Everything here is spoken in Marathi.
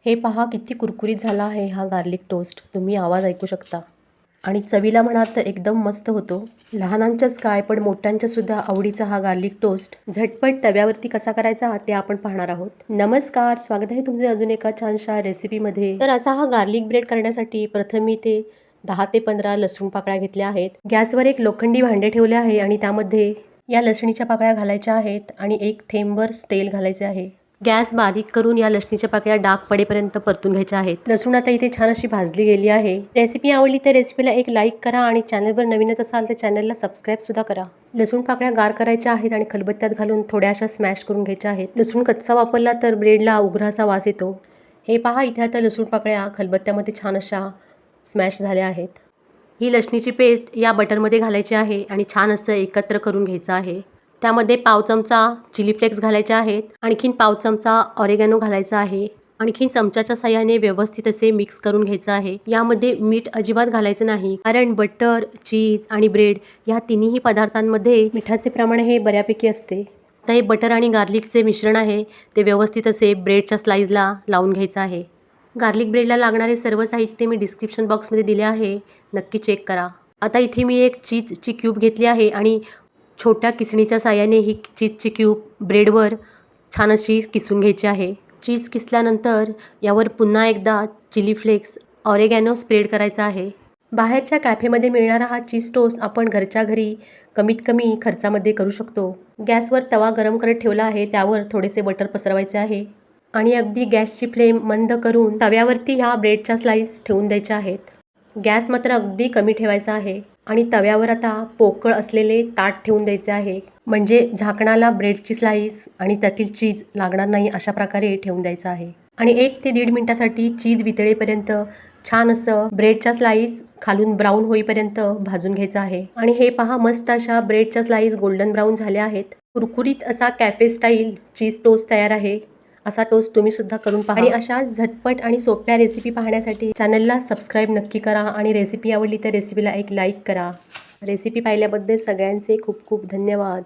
हे पहा किती कुरकुरीत झाला आहे हा गार्लिक टोस्ट. तुम्ही आवाज ऐकू शकता. आणि चवीला म्हणाल तर एकदम मस्त होतो. लहानांच्याच काय पण मोठ्यांच्या सुद्धा आवडीचा हा गार्लिक टोस्ट झटपट तव्यावरती कसा करायचा ते आपण पाहणार आहोत. नमस्कार, स्वागत आहे तुमचे अजून एका छानशा रेसिपीमध्ये. तर असा हा गार्लिक ब्रेड करण्यासाठी प्रथम मी ते 10 ते 15 लसूण पाकळ्या घेतल्या आहेत. गॅसवर एक लोखंडी भांडे ठेवले आहे आणि त्यामध्ये या लसणीच्या पाकळ्या घालायच्या आहेत आणि एक थेंबभर तेल घालायचे आहे. गॅस बारीक करून या लसणीच्या पाकळ्या डाग पडेपर्यंत परतून घ्यायच्या आहेत. लसूण आता इथे छान अशी भाजली गेली आहे. रेसिपी आवडली तर रेसिपीला एक लाईक करा आणि चॅनलवर नवीनच असाल तर चॅनलला सबस्क्राईब सुद्धा करा. लसूण पाकळ्या गार करायच्या आहेत आणि खलबत्त्यात घालून थोड्याशा स्मॅश करून घ्यायच्या आहेत. लसूण कच्चा वापरला तर ब्रेडला उग्र असा वास येतो. हे पहा इथे आता लसूण पाकळ्या खलबत्त्यामध्ये छान अशा स्मॅश झाल्या आहेत. ही लसणीची पेस्ट या बटरमध्ये घालायची आहे आणि छान असं एकत्र करून घ्यायचं आहे. त्यामध्ये पाव चमचा चिली फ्लेक्स घालायचे आहेत. आणखीन पाव चमचा ऑरेगॅनो घालायचा आहे. आणखीन चमच्याच्या साहाय्याने व्यवस्थित असे मिक्स करून घ्यायचं आहे. यामध्ये मीठ अजिबात घालायचं नाही, कारण बटर, चीज आणि ब्रेड या तिन्ही पदार्थांमध्ये मिठाचे प्रमाण हे बऱ्यापैकी असते. आता हे बटर आणि गार्लिकचे मिश्रण आहे ते व्यवस्थित असे ब्रेडच्या स्लाइसला लावून घ्यायचं आहे. गार्लिक ब्रेडला लागणारे सर्व साहित्य मी डिस्क्रिप्शन बॉक्समध्ये दिले आहे, नक्की चेक करा. आता इथे मी एक चीजची क्यूब घेतली आहे आणि छोट्या किसणीच्या साहाय्याने ही चीजची क्यूब ब्रेडवर छान अशी किसून घ्यायची आहे. चीज किसल्यानंतर यावर पुन्हा एकदा चिली फ्लेक्स, ऑरेगॅनो स्प्रेड करायचा आहे. बाहेरच्या कॅफेमध्ये मिळणारा हा चीज टोस्ट आपण घरच्या घरी कमीत कमी खर्चामध्ये करू शकतो. गॅसवर तवा गरम करत ठेवला आहे. त्यावर थोडेसे बटर पसरवायचे आहे आणि अगदी गॅसची फ्लेम मंद करून तव्यावरती ह्या ब्रेडच्या स्लाइस ठेवून द्यायच्या आहेत. गॅस मात्र अगदी कमी ठेवायचा आहे आणि तव्यावर आता पोकळ असलेले ताट ठेवून द्यायचे आहे, म्हणजे झाकणाला ब्रेडची स्लाइस आणि त्यातील चीज लागणार नाही अशा प्रकारे ठेवून द्यायचं आहे. आणि 1 ते 1.5 मिनिटासाठी चीज वितळेपर्यंत छान असं ब्रेडच्या स्लाइस खालून ब्राऊन होईपर्यंत भाजून घ्यायचं आहे. आणि हे पहा मस्त अशा ब्रेडच्या स्लाइस गोल्डन ब्राऊन झाल्या आहेत. कुरकुरीत असा कॅफे स्टाईल चीज टोस्ट तयार आहे. असा टोस्ट तुम्ही सुद्धा करून पहा. आणि अशा झटपट आणि सोप्या रेसिपी पाहण्यासाठी चॅनलला सबस्क्राईब नक्की करा आणि रेसिपी आवडली तर रेसिपीला एक लाईक करा. रेसिपी पाहिल्याबद्दल सगळ्यांचे खूप खूप धन्यवाद.